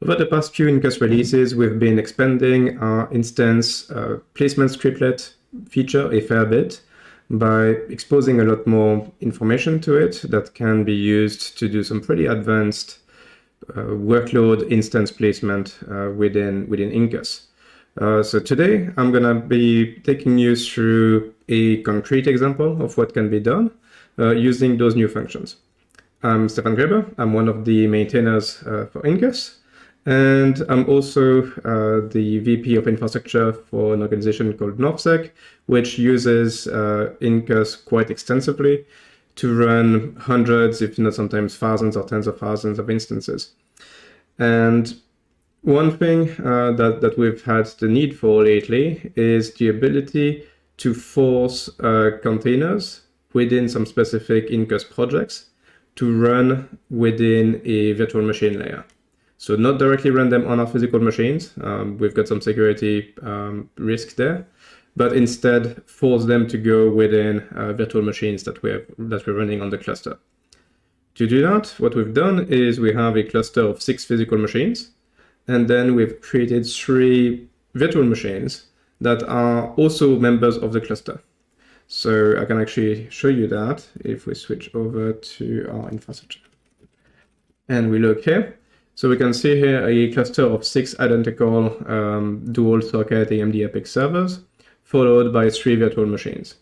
Over the past few Incus releases, we've been expanding our instance placement scriptlet feature a fair bit by exposing a lot more information to it that can be used to do some pretty advanced workload instance placement within Incus. So today I'm going to be taking you through a concrete example of what can be done using those new functions. I'm Stefan Greber. I'm one of the maintainers for Incus, and I'm also the VP of infrastructure for an organization called NorthSec, which uses Incus quite extensively to run hundreds, if not sometimes thousands or tens of thousands of instances. And one thing that we've had the need for lately is the ability to force containers within some specific Incus projects to run within a virtual machine layer. So not directly run them on our physical machines. We've got some security risks there, but instead force them to go within virtual machines that we're running on the cluster. To do that, what we've done is we have a cluster of 6 physical machines, and then we've created 3 virtual machines that are also members of the cluster. So I can actually show you that if we switch over to our infrastructure. And we look here. So we can see here a cluster of 6 identical dual socket AMD EPYC servers, followed by 3 virtual machines.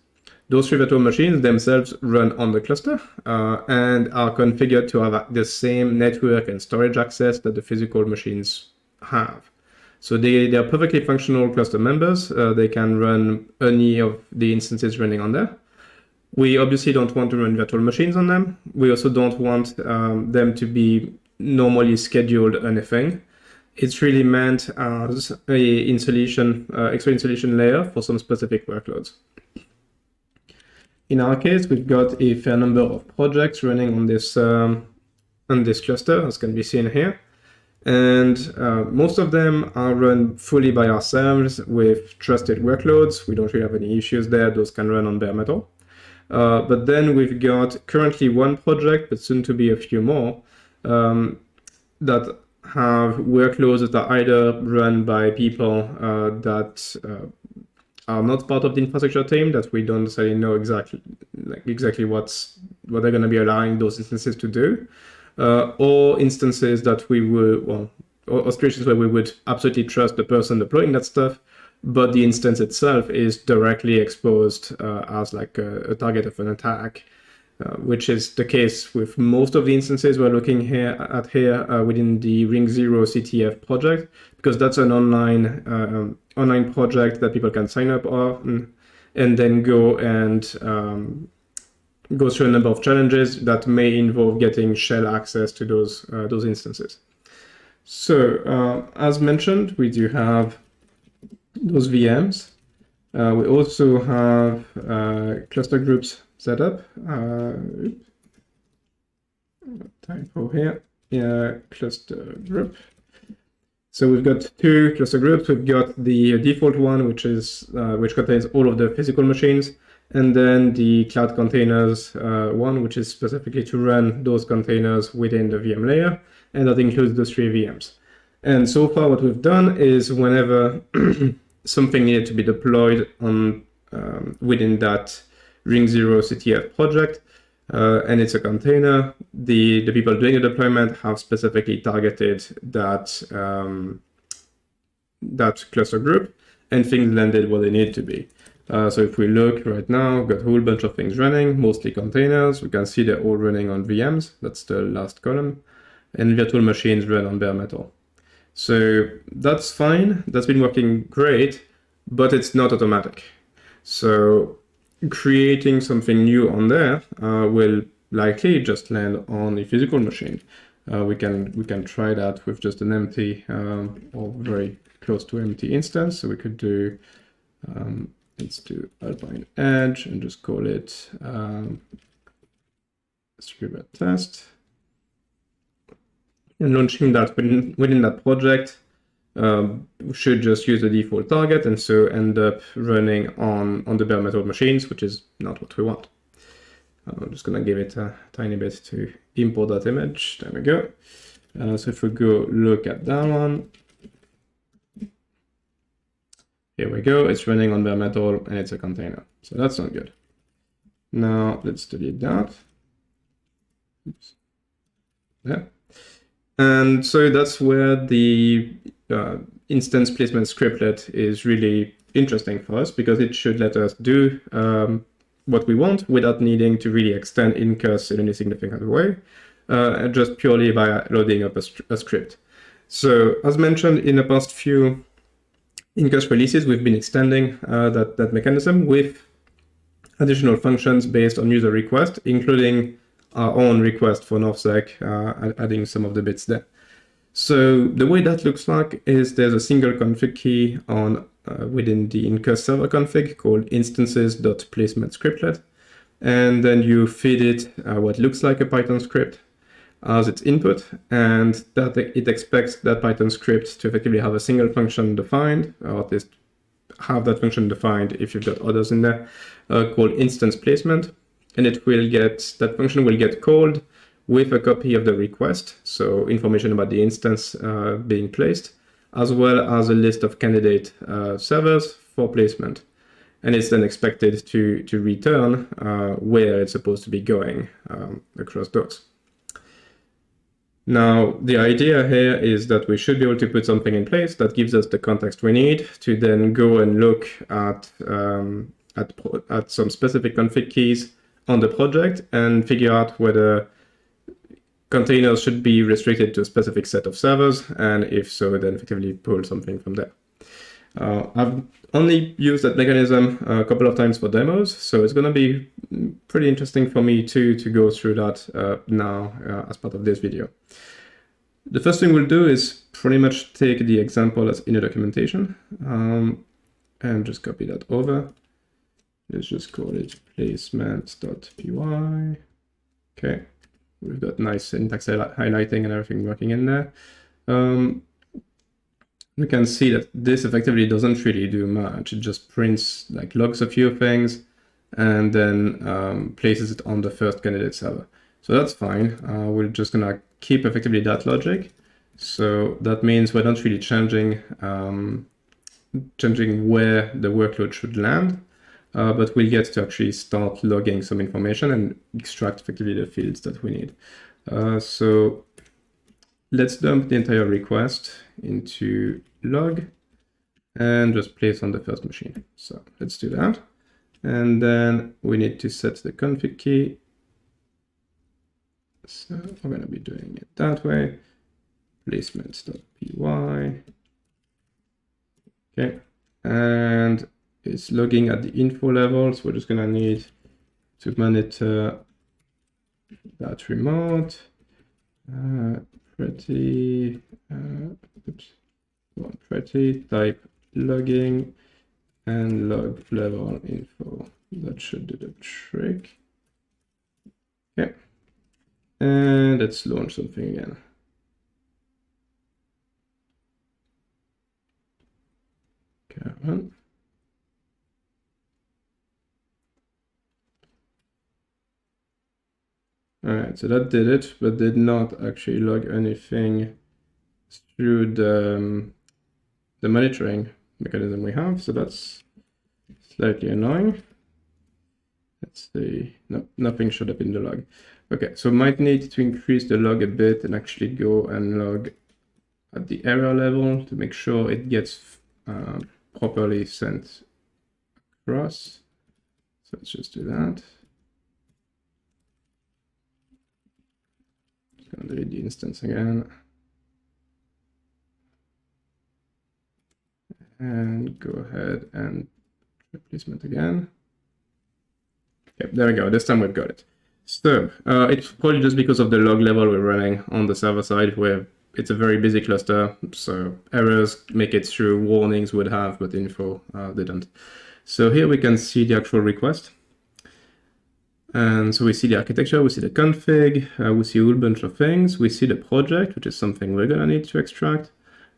Those 3 virtual machines themselves run on the cluster and are configured to have the same network and storage access that the physical machines have. So they are perfectly functional cluster members. They can run any of the instances running on there. We obviously don't want to run virtual machines on them. We also don't want them to be normally scheduled anything. It's really meant as a extra insulation layer for some specific workloads. In our case, we've got a fair number of projects running on this cluster, as can be seen here. And most of them are run fully by ourselves with trusted workloads. We don't really have any issues there. Those can run on bare metal. But then we've got currently 1 project, but soon to be a few more, that have workloads that are either run by people that are not part of the infrastructure team, that we don't necessarily know exactly what they're going to be allowing those instances to do, or instances that we would, or situations where we would absolutely trust the person deploying that stuff, but the instance itself is directly exposed as like a target of an attack, which is the case with most of the instances we're looking at here within the Ring 0 CTF project, because that's an online project that people can sign up on and then go and go through a number of challenges that may involve getting shell access to those instances. So as mentioned, we do have those VMs. We also have cluster groups set up. Typo here. Cluster group. So we've got 2 cluster groups. We've got the default one, which contains all of the physical machines, and then the cloud containers one, which is specifically to run those containers within the VM layer, and that includes the 3 VMs. And so far, what we've done is whenever something needed to be deployed on within that Ring 0 CTF project, and it's a container, the people doing the deployment have specifically targeted that cluster group, and things landed where they need to be. So if we look right now, we've got a whole bunch of things running, mostly containers. We can see they're all running on VMs. That's the last column. And virtual machines run on bare metal. So that's fine. That's been working great, but it's not automatic. So creating something new on there will likely just land on a physical machine. We can try that with just an empty or very close to empty instance. So we could do let's do Alpine Edge and just call it scriptlet test. And launching that within that project we should just use the default target and so end up running on the bare metal machines, which is not what we want. I'm just going to give it a tiny bit to import that image. There we go. So if we go look at that one, here we go, it's running on bare metal and it's a container. So that's not good. Now let's delete that. Oops. Yeah. And so that's where the instance placement scriptlet is really interesting for us, because it should let us do what we want without needing to really extend Incus in any significant way, just purely by loading up a script. So as mentioned in the past few Incus releases, we've been extending that mechanism with additional functions based on user request, including our own request for NorthSec, adding some of the bits there. So the way that looks like is there's a single config key on within the Incus server config called instances.placementScriptlet, and then you feed it what looks like a Python script as its input, and that it expects that Python script to effectively have a single function defined, or at least have that function defined if you've got others in there, called instance placement, and it will get, that function will get called with a copy of the request, so information about the instance being placed, as well as a list of candidate servers for placement. And it's then expected to return where it's supposed to be going across those. Now, the idea here is that we should be able to put something in place that gives us the context we need to then go and look at some specific config keys on the project and figure out whether containers should be restricted to a specific set of servers, and if so, then effectively pull something from there. I've only used that mechanism a couple of times for demos, so it's going to be pretty interesting for me to go through that now as part of this video. The first thing we'll do is pretty much take the example that's in the documentation and just copy that over. Let's just call it placements.py. Okay, we've got nice syntax highlighting and everything working in there. We can see that this effectively doesn't really do much. It just prints, like, logs a few things and then places it on the first candidate server. So that's fine. We're just gonna keep effectively that logic. So that means we're not really changing where the workload should land, but we'll get to actually start logging some information and extract effectively the fields that we need. So let's dump the entire request into log and just place on the first machine. So let's do that. And then we need to set the config key. So we're going to be doing it that way. Placements.py. Okay. And it's logging at the info level. So we're just going to need to monitor that remote. Pretty type logging and log level info. That should do the trick. Okay. And let's launch something again. Come on. All right, so that did it, but did not actually log anything through the monitoring mechanism we have. So that's slightly annoying. Let's see. No, nothing showed up in the log. Okay, so might need to increase the log a bit and actually go and log at the error level to make sure it gets properly sent across. So let's just do that. Just gonna delete the instance again. And go ahead and replacement again. Okay, there we go. This time we've got it. So it's probably just because of the log level we're running on the server side, where it's a very busy cluster. So errors make it through, warnings would have, but info didn't. So here we can see the actual request. And so we see the architecture, we see the config, we see a whole bunch of things. We see the project, which is something we're gonna need to extract.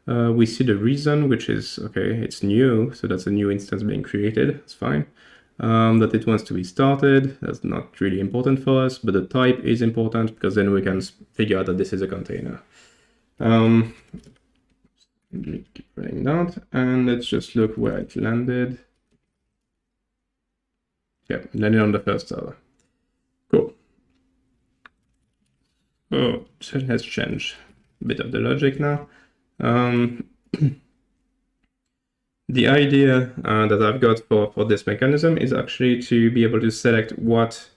We see the reason, which is, okay, it's new, so that's a new instance being created, it's fine. That it wants to be started, that's not really important for us, but the type is important because then we can figure out that this is a container. Let me keep running that, and let's just look where it landed. Yeah, it landed on the first server. Cool. Oh, so let's change a bit of the logic now. The idea that I've got for this mechanism is actually to be able to select what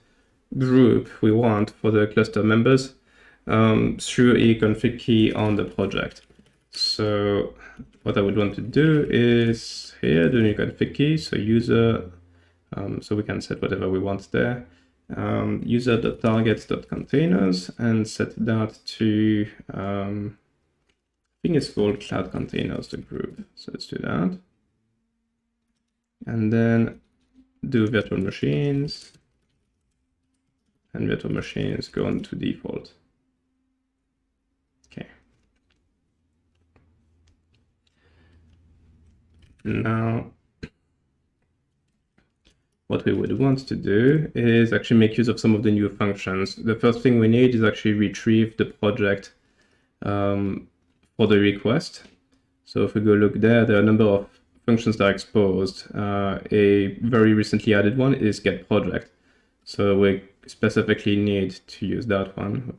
group we want for the cluster members through a config key on the project. So what I would want to do is here, the new config key, so user, so we can set whatever we want there, user.targets.containers, and set that to, I think it's called cloud containers, the group. So let's do that. And then do virtual machines, and virtual machines go on to default. Okay. Now, what we would want to do is actually make use of some of the new functions. The first thing we need is actually retrieve the project for the request. So if we go look there, there are a number of functions that are exposed. A very recently added one is get project. So we specifically need to use that one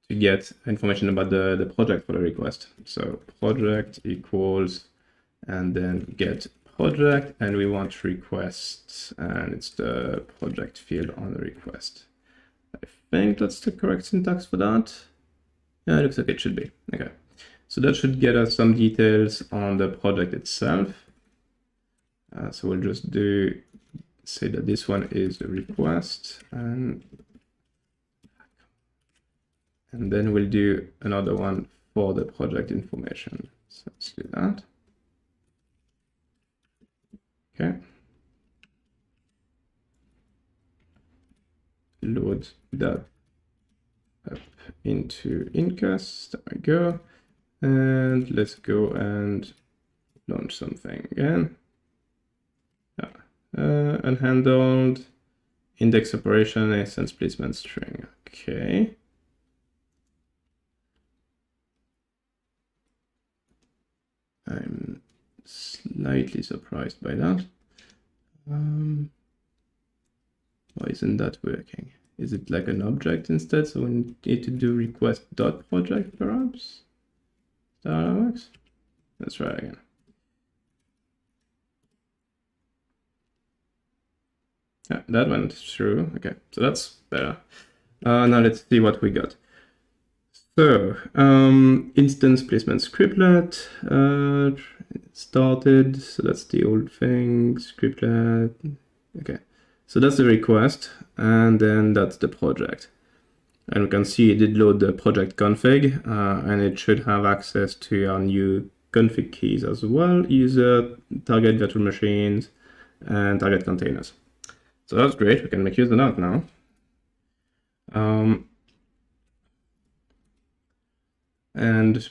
to get information about the project for the request. So project equals, and then get project, and we want requests, and it's the project field on the request. I think that's the correct syntax for that. Yeah, it looks like it should be. Okay. So that should get us some details on the project itself. So we'll just say that this one is the request, and then we'll do another one for the project information. So let's do that. Okay. Load that up into Incus. There we go. And let's go and launch something again. Unhandled index operation, essence placement string. Okay. I'm slightly surprised by that. Why isn't that working? Is it like an object instead? So we need to do request.project perhaps? Is that how it works? Let's try it again. Yeah, that went through. Okay, so that's better. Now let's see what we got. So, instance placement scriptlet started. So that's the old thing, scriptlet. Okay, so that's the request, and then that's the project. And we can see it did load the project config, and it should have access to our new config keys as well, user, target virtual machines, and target containers. So that's great, we can make use of that now. And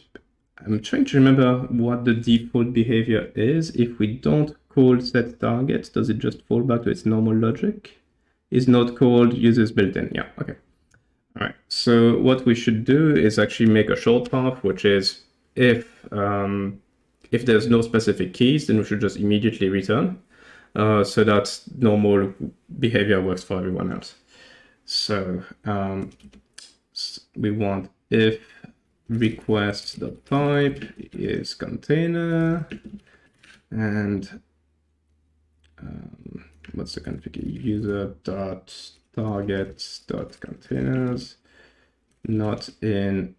I'm trying to remember what the default behavior is. If we don't call set target, does it just fall back to its normal logic? Is not called, uses built-in. Yeah, okay. All right, so what we should do is actually make a short path, which is if there's no specific keys, then we should just immediately return. So that normal behavior works for everyone else. So we want if request.type is container, and what's the config? User.targets.containers, not in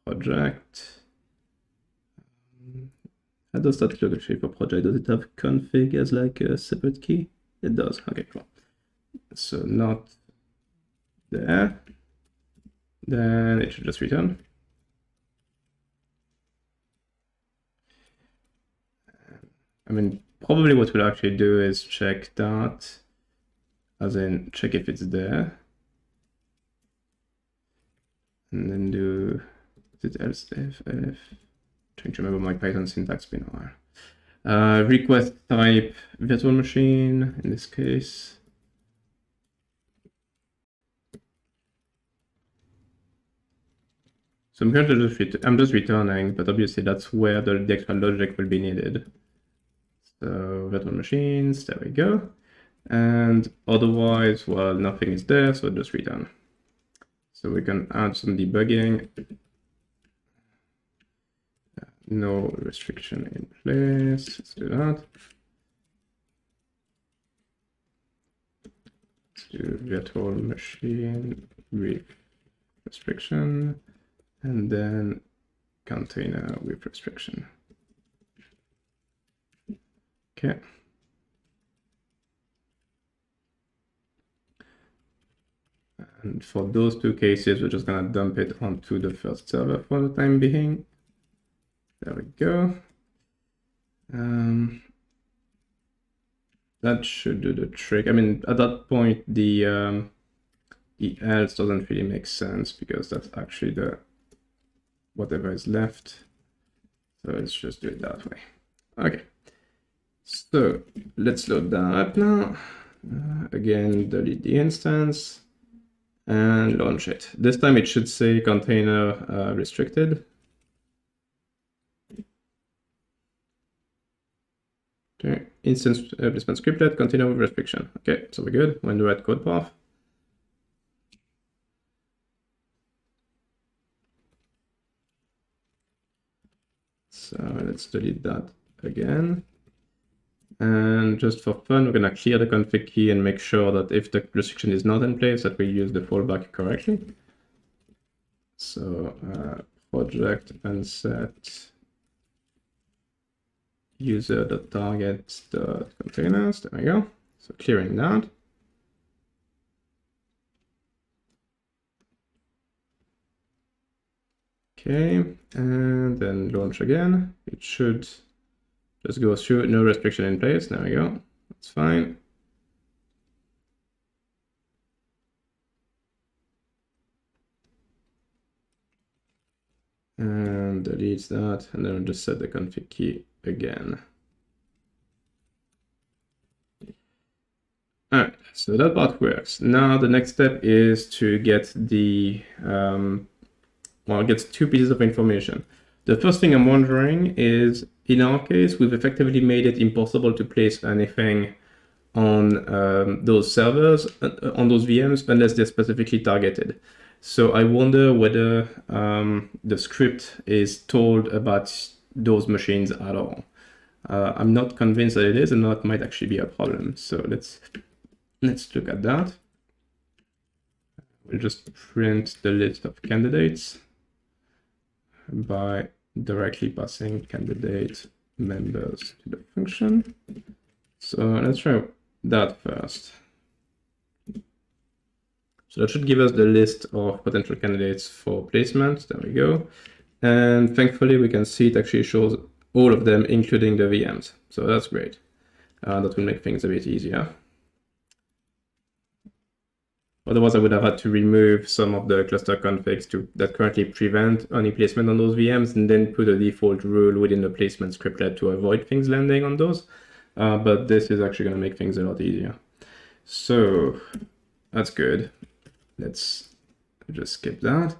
project. How does that look actually for project? Does it have config as like a separate key? It does. Okay, cool. So not there. Then it should just return. I mean, probably what we'll actually do is check that, as in check if it's there. And then do, is it else if? Trying to remember my Python syntax been a while. Request type virtual machine in this case. So I'm going to I'm just returning, but obviously that's where the extra logic will be needed. So virtual machines, there we go. And otherwise, well, nothing is there, so just return. So we can add some debugging. No restriction in place. Let's do that. Let's do virtual machine with restriction, and then container with restriction. Okay. And for those two cases, we're just gonna dump it onto the first server for the time being. There we go. That should do the trick. I mean, at that point, the else doesn't really make sense because that's actually the whatever is left. So let's just do it that way. Okay. So let's load that up now. Again, delete the instance and launch it. This time it should say container restricted. Okay, instance replacement scriptlet, container with restriction. Okay, so we're good. We're in the right code path. So let's delete that again. And just for fun, we're gonna clear the config key and make sure that if the restriction is not in place, that we use the fallback correctly. So project and set user.target.containers. There we go. So clearing that. Okay, and then launch again. It should just go through, no restriction in place. There we go. That's fine. And delete that, and then we'll just set the config key again. All right, so that part works. Now the next step is to get the, well, get two pieces of information. The first thing I'm wondering is, in our case, we've effectively made it impossible to place anything on those servers, on those VMs, unless they're specifically targeted. So I wonder whether the script is told about those machines at all. I'm not convinced that it is, and that might actually be a problem. So let's look at that. We'll just print the list of candidates by directly passing candidate members to the function. So let's try that first. So that should give us the list of potential candidates for placement. There we go. And thankfully, we can see it actually shows all of them, including the VMs. So that's great. That will make things a bit easier. Otherwise, I would have had to remove some of the cluster configs that currently prevent any placement on those VMs, and then put a default rule within the placement scriptlet to avoid things landing on those. But this is actually going to make things a lot easier. So that's good. Let's just skip that.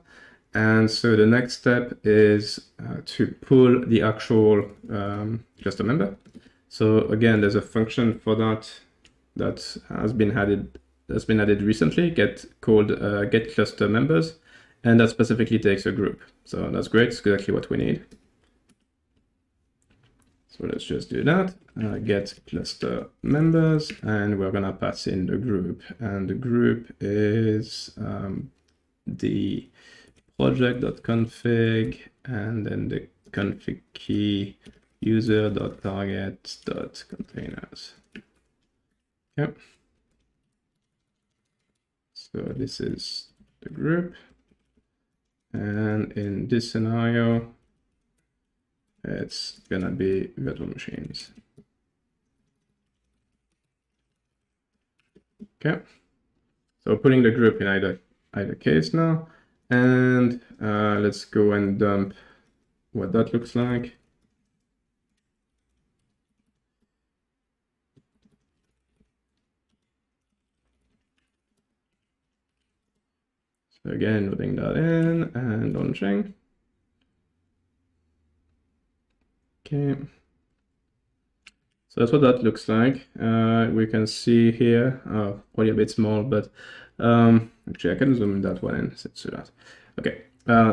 And so the next step is to pull the actual cluster member. So again, there's a function for that has been added recently, called get cluster members, and that specifically takes a group. So that's great. It's exactly what we need. So let's just do that. Get cluster members, and we're gonna pass in the group, and the group is the project.config, and then the config key user.target.containers. Yep. So this is the group, and in this scenario, it's gonna be virtual machines. Okay, so putting the group in either case now, and let's go and dump what that looks like. So again, loading that in and launching. Okay. So that's what that looks like. We can see here, probably a bit small, but actually I can zoom in that one and set to that. Okay,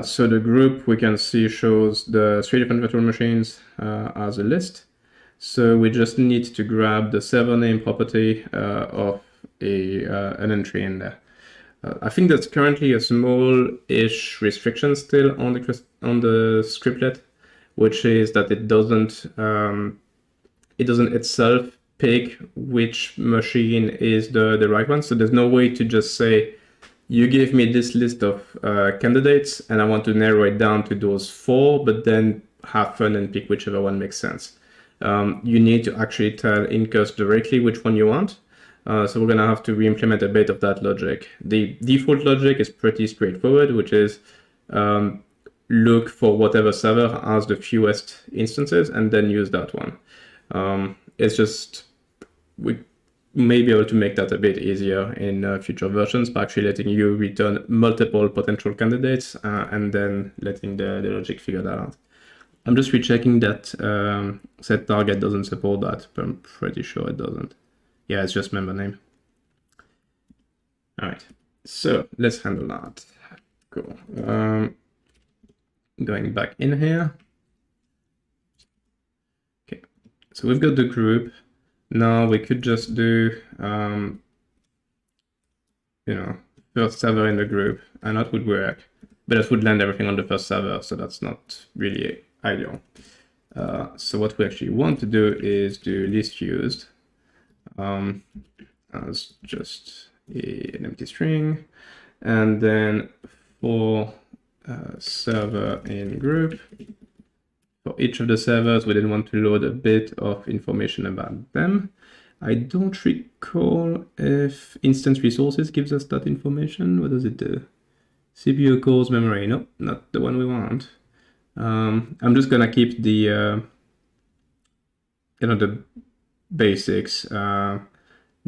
so the group we can see shows the 3 different virtual machines as a list. So we just need to grab the server name property of an entry in there. I think that's currently a small-ish restriction still on the scriptlet, which is that it doesn't itself pick which machine is the right one. So there's no way to just say, you give me this list of candidates and I want to narrow it down to those 4, but then have fun and pick whichever one makes sense. You need to actually tell Incus directly which one you want. So we're going to have to re-implement a bit of that logic. The default logic is pretty straightforward, which is look for whatever server has the fewest instances and then use that one. It's just, we may be able to make that a bit easier in future versions by actually letting you return multiple potential candidates and then letting the logic figure that out. I'm just rechecking that set target doesn't support that, but I'm pretty sure it doesn't. Yeah, it's just member name. All right, so let's handle that. Cool. Going back in here. Okay, so we've got the group. Now we could just do, first server in the group, and that would work. But that would land everything on the first server, so that's not really ideal. So what we actually want to do is do list used as just an empty string, and then for server in group, for each of the servers we then want to load a bit of information about them. I don't recall if instance resources gives us that information. What does it do? CPU cores, memory. Nope, not the one we want. I'm just gonna keep the the basics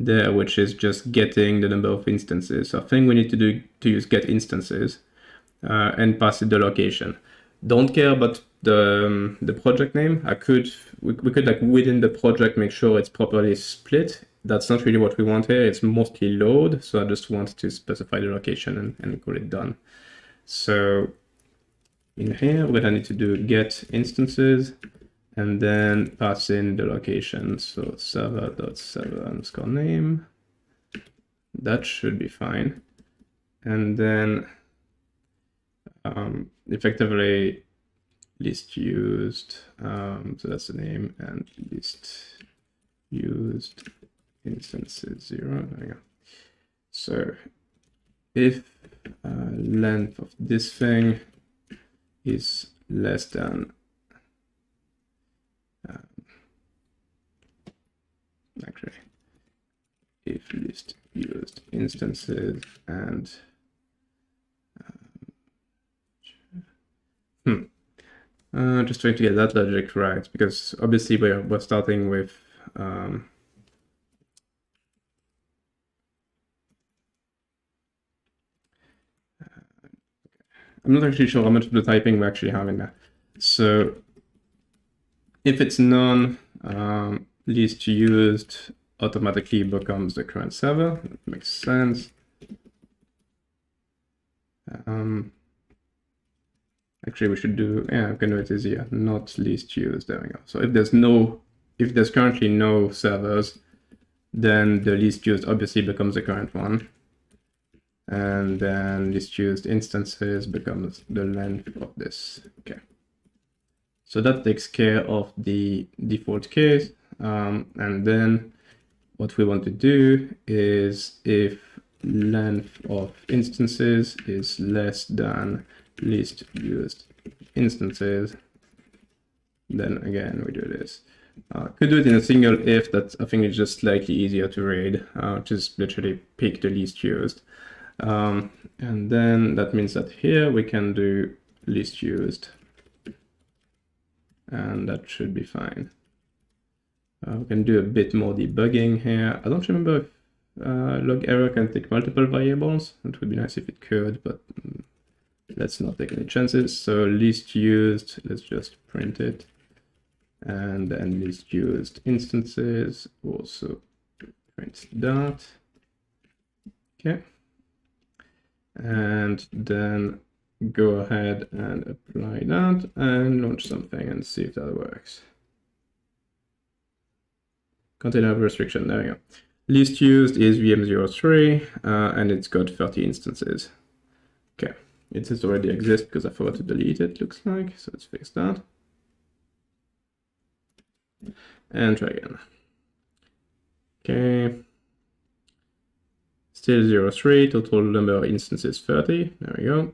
there, which is just getting the number of instances. So I think we need to use get instances and pass it the location. Don't care about the project name. We could like within the project make sure it's properly split. That's not really what we want here. It's mostly load, so I just want to specify the location and call it done. So in here we're gonna need to do get instances and then pass in the location. So server.server_name. That should be fine. And then effectively list used. So that's the name, and list used instances 0. There we go. So if length of this thing is less than actually if list used instances and just trying to get that logic right, because obviously we're starting with I'm not actually sure how much of the typing we're actually having there. So if it's none, list used automatically becomes the current server. That makes sense. Actually, we should do, I can do it easier, not list used. There we go. So if there's currently no servers, then the list used obviously becomes the current one. And then list used instances becomes the length of this. Okay. So that takes care of the default case. And then what we want to do is if length of instances is less than list used instances, then again we do this. Could do it in a single if, that I think it's just slightly easier to read, just literally pick the least used. And then that means that here we can do list used, and that should be fine. We can do a bit more debugging here. I don't remember if log error can take multiple variables. It would be nice if it could, but let's not take any chances. So list used, let's just print it. and then list used instances, also print that. Okay. And then go ahead and apply that and launch something and see if that works. Container restriction, there we go. List used is VM03 and it's got 30 instances. Okay, it does already exist because I forgot to delete it, looks like. So let's fix that. And try again. Okay. Still 03, total number of instances 30. There we go.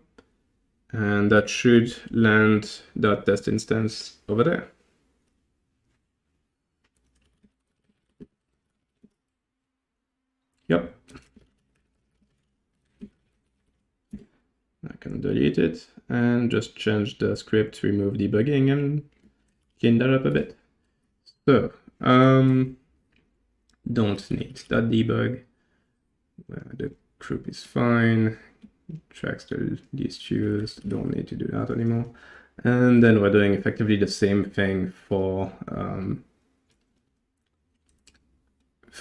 And that should land that test instance over there. Yep. I can delete it and just change the script, remove debugging and clean that up a bit. So, don't need that debug. The group is fine. Tracks the list used, don't need to do that anymore. And then we're doing effectively the same thing for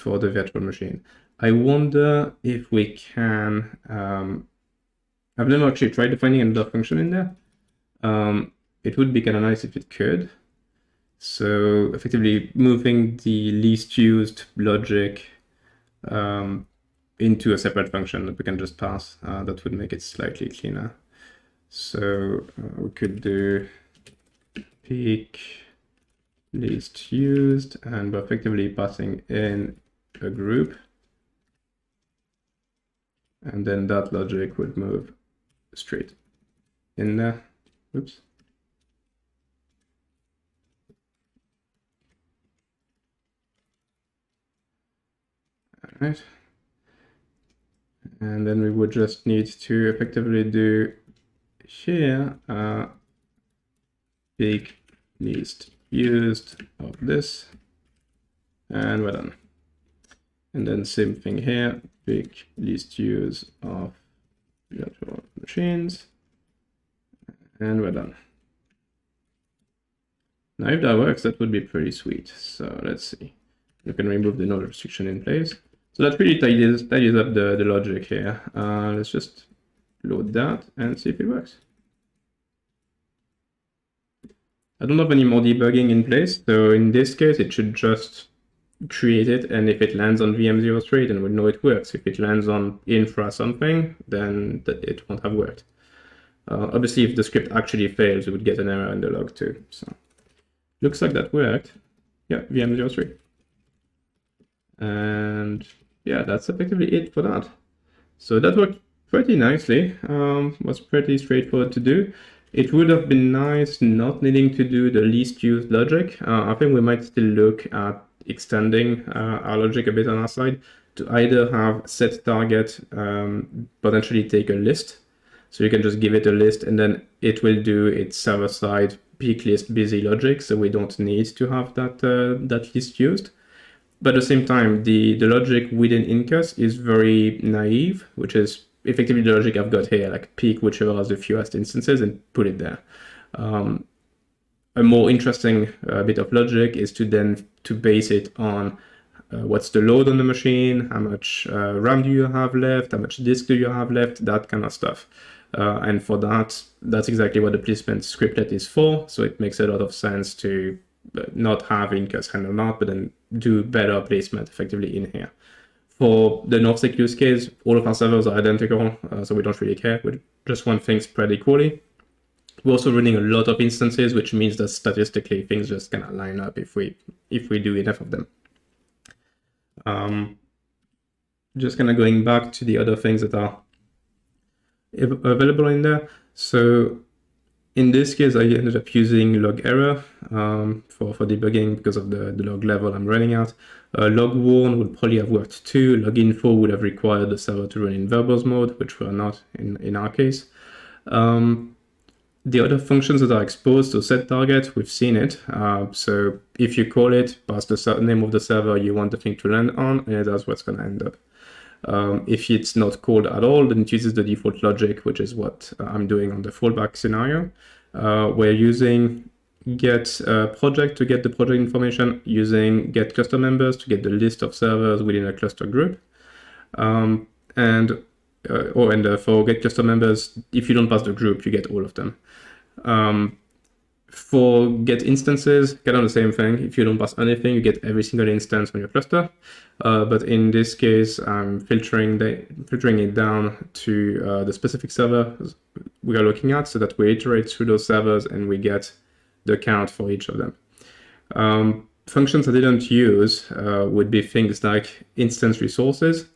the virtual machine. I wonder if we can, I've never actually tried defining another function in there. It would be kind of nice if it could. So effectively moving the least used logic into a separate function that we can just pass. That would make it slightly cleaner. So we could do peak least used, and we're effectively passing in a group. And then that logic would move straight in there. Oops. All right. And then we would just need to effectively do here big least used of this, and we're done. And then same thing here, big least use of virtual machines, and we're done. Now if that works, that would be pretty sweet. So let's see. You can remove the node restriction in place. So that really tidies up the logic here. Let's just load that and see if it works. I don't have any more debugging in place, so in this case it should just create it, and if it lands on VM03 then we'll know it works. If it lands on infra something, then it won't have worked. Obviously if the script actually fails, we would get an error in the log too. So looks like that worked. Yeah, VM03. And yeah, that's effectively it for that. So that worked pretty nicely. Was pretty straightforward to do. It would have been nice not needing to do the least used logic. I think we might still look at extending our logic a bit on our side to either have set target potentially take a list. So you can just give it a list and then it will do its server side peak list busy logic. So we don't need to have that list used. But at the same time, the logic within Incus is very naive, which is effectively the logic I've got here, like pick whichever has the fewest instances and put it there. A more interesting bit of logic is to then base it on what's the load on the machine, how much RAM do you have left, how much disk do you have left, that kind of stuff. And for that, that's exactly what the placement scriptlet is for. So it makes a lot of sense to not have Incus handle that, but then do better placement effectively in here. For the NorthSec use case, all of our servers are identical, so we don't really care. We just want things spread equally. We're also running a lot of instances, which means that statistically things just kind of line up if we do enough of them. Just kind of going back to the other things that are available in there. So in this case, I ended up using log error for debugging because of the log level I'm running at. Log warn would probably have worked too. Log info would have required the server to run in verbose mode, which we're not in our case. The other functions that are exposed to set target, we've seen it. So if you call it, pass the name of the server you want the thing to land on, and that's what's going to end up. If it's not called at all, then it uses the default logic, which is what I'm doing on the fallback scenario. We're using get a project to get the project information, using get cluster members to get the list of servers within a cluster group. And for get cluster members, if you don't pass the group, you get all of them. For get instances, kind of the same thing. If you don't pass anything, you get every single instance on your cluster. But in this case, I'm filtering it down to the specific server we are looking at, so that we iterate through those servers and we get the count for each of them. Functions I didn't use would be things like instance resources.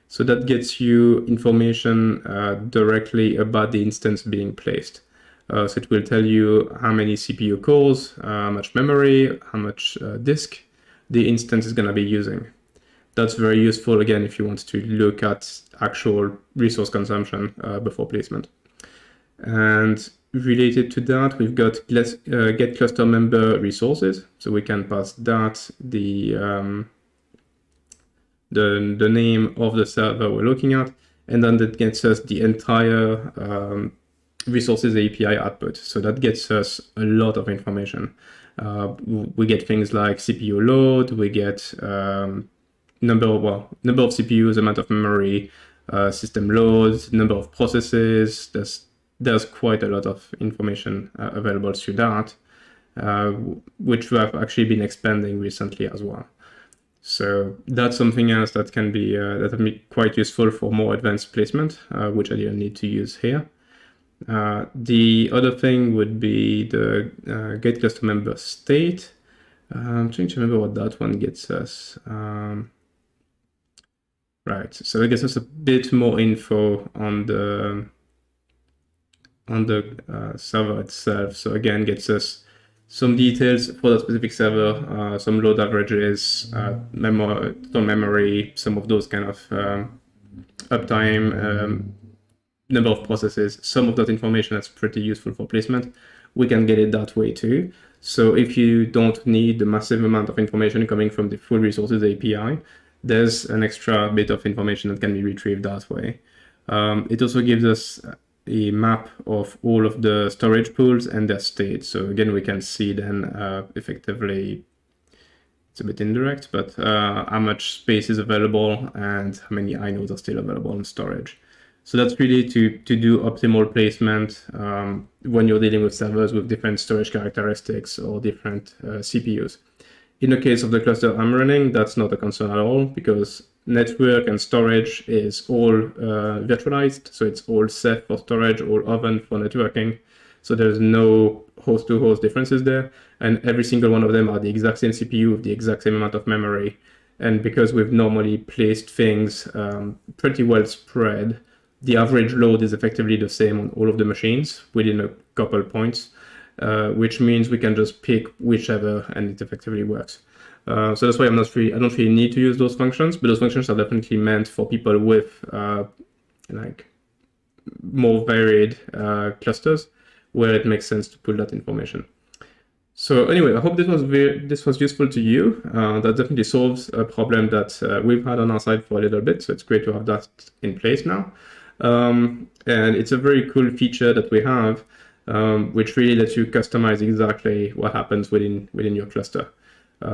So that gets you information directly about the instance being placed. So it will tell you how many CPU cores, how much memory, how much disk the instance is going to be using. That's very useful, again, if you want to look at actual resource consumption before placement. And related to that, we've got get cluster member resources. So we can pass that the name of the server we're looking at, and then that gets us the entire resources API output. So that gets us a lot of information. We get things like CPU load, we get number of CPUs, amount of memory, system loads, number of processes. There's quite a lot of information available through that, which we have actually been expanding recently as well. So that's something else that can be quite useful for more advanced placement, which I didn't need to use here. The other thing would be the get cluster member state. I'm trying to remember what that one gets us. Right, so it gives us a bit more info on the server itself. So again, gets us some details for that specific server, some load averages, total memory, some of those kind of uptime, number of processes. Some of that information that's pretty useful for placement. We can get it that way too. So if you don't need the massive amount of information coming from the full resources API, there's an extra bit of information that can be retrieved that way. It also gives us a map of all of the storage pools and their state. So again, we can see then effectively, it's a bit indirect, but how much space is available and how many inodes are still available in storage. So that's really to do optimal placement when you're dealing with servers with different storage characteristics or different CPUs. In the case of the cluster I'm running, that's not a concern at all, because network and storage is all virtualized. So it's all Ceph for storage, all Oven for networking. So there's no host-to-host differences there. And every single one of them are the exact same CPU with the exact same amount of memory. And because we've normally placed things pretty well spread, the average load is effectively the same on all of the machines within a couple points, which means we can just pick whichever and it effectively works. So that's why I don't really need to use those functions, but those functions are definitely meant for people with like more varied clusters where it makes sense to pull that information. So anyway, I hope this was useful to you. That definitely solves a problem that we've had on our side for a little bit. So it's great to have that in place now. And it's a very cool feature that we have, which really lets you customize exactly what happens within your cluster.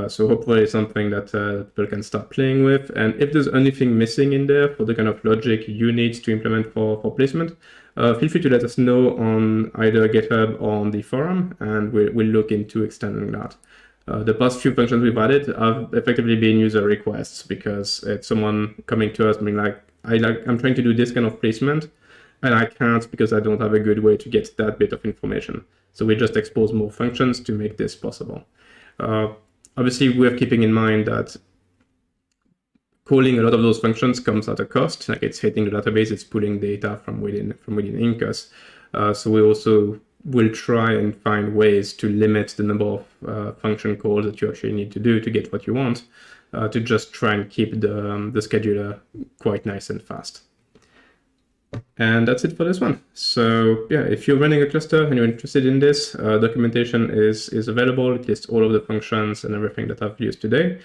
So hopefully it's something that people can start playing with. And if there's anything missing in there for the kind of logic you need to implement for placement, feel free to let us know on either GitHub or on the forum, and we'll look into extending that. The past few functions we've added have effectively been user requests, because it's someone coming to us being like, I'm trying to do this kind of placement, and I can't because I don't have a good way to get that bit of information. So we just expose more functions to make this possible. Obviously, we're keeping in mind that calling a lot of those functions comes at a cost. Like, it's hitting the database, it's pulling data from within Incus. So we also will try and find ways to limit the number of function calls that you actually need to do to get what you want, to just try and keep the scheduler quite nice and fast. And that's it for this one. So yeah, if you're running a cluster and you're interested in this, documentation is available. It lists all of the functions and everything that I've used today.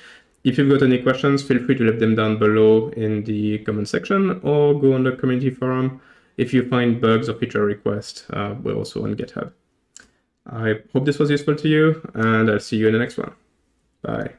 If you've got any questions, feel free to leave them down below in the comment section, or go on the community forum. If you find bugs or feature requests, we're also on GitHub. I hope this was useful to you, and I'll see you in the next one. Bye.